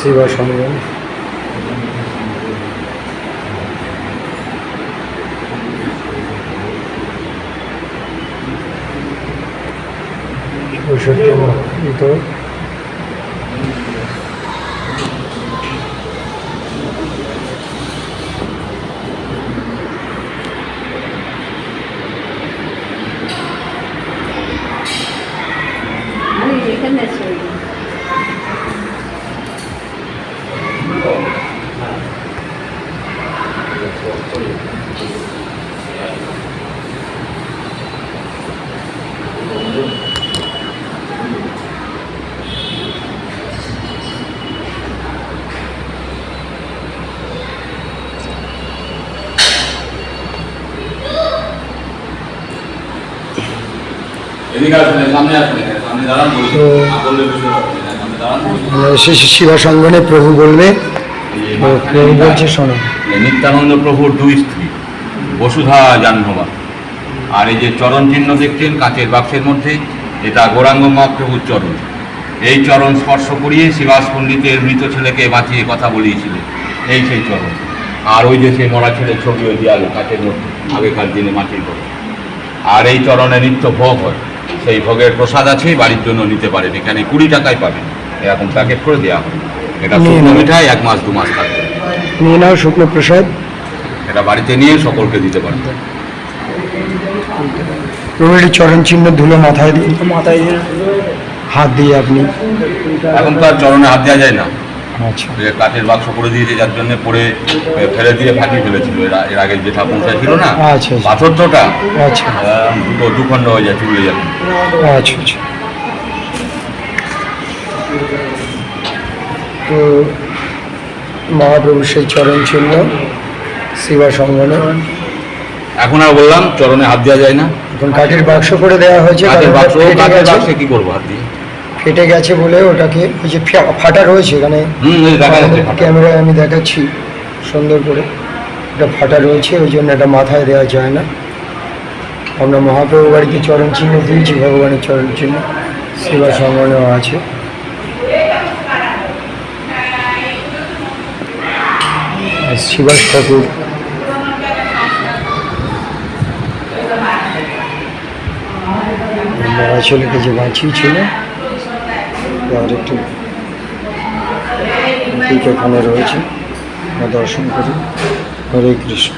সেবা সংগ্রাম ভিতর শিবা সঙ্গনে প্রভু বলবে, প্রভু বলছে শোনো। নিত্যানন্দ প্রভুর দুই স্ত্রী বসুধা জাহ্নবা। আর এই যে চরণ চিহ্ন দেখছেন কাঁচের বাক্সের মধ্যে, এটা গৌরাঙ্গ মহাপ্রভুর চরণ। এই চরণ স্পর্শ করিয়ে শিবাস পণ্ডিতের মৃত ছেলেকে বাঁচিয়ে কথা বলিয়েছিলেন, এই সেই চরণ। আর ওই যে সেই মরা ছেলের ছবি ওই দেয়ালে কাঁচের মধ্যে, আগেকার দিনে মাটির ঘর। আর এই চরণে নিত্য ভোগ হয়, সেই ভোগের প্রসাদ আছে, বাড়ির জন্য নিতে পারেন। এখানে 20 টাকায় পাবেন, এরকম প্যাকেট করে দেওয়া হয়। এটা শুকনো মিঠাই 1 মাস 2 মাস থাকবে। নিয়ে নাও শুকনো প্রসাদ, এটা বাড়িতে নিয়ে সকলকে দিতে পারেন। প্রভুর চরণ চিহ্ন ধুলো মাথায় দিয়ে, মাথায় হাত দিয়ে আপনি। এখন তো আর চরণে হাত দেওয়া যায় না। আচ্ছা, কাঠের বাক্স করে দিয়েছে, যার জন্য পরে ফেলে দিয়ে ফাটিয়ে ফেলেছিল। এর আগে যে ঠাকুরটা ছিল না, আচ্ছা পাথর তোটা, আচ্ছা, দুখণ্ড হয়ে যায়, চুলে যাবে। আচ্ছা আচ্ছা। তো মহাপ্রভুর সেই চরণ চিহ্ন শিবা সঙ্গনে। এখন আর বললাম চরণে হাত দেওয়া যায় না, এখন কাঠের বাক্স করে দেওয়া হয়েছে। কি করবো হাত দিয়ে, ফেটে গেছে বলে ওটাকে, ওই যে ফাটা রয়েছে এখানে, ক্যামেরায় আমি দেখাচ্ছি সুন্দর করে, এটা ফাটা রয়েছে, ওই জন্য এটা মাথায় দেওয়া যায় না। আমরা মহাপ্রভু বাড়িতে চরণ চিহ্ন দিয়েছি, ভগবানের চরণ চিহ্ন সেবা সঙ্গনেও আছে। শিবাস ঠাকুর মরা ছেলেকে যে বাঁচিয়েছিল, আর একটু এখানে রয়েছে, দর্শন করি। হরে কৃষ্ণ।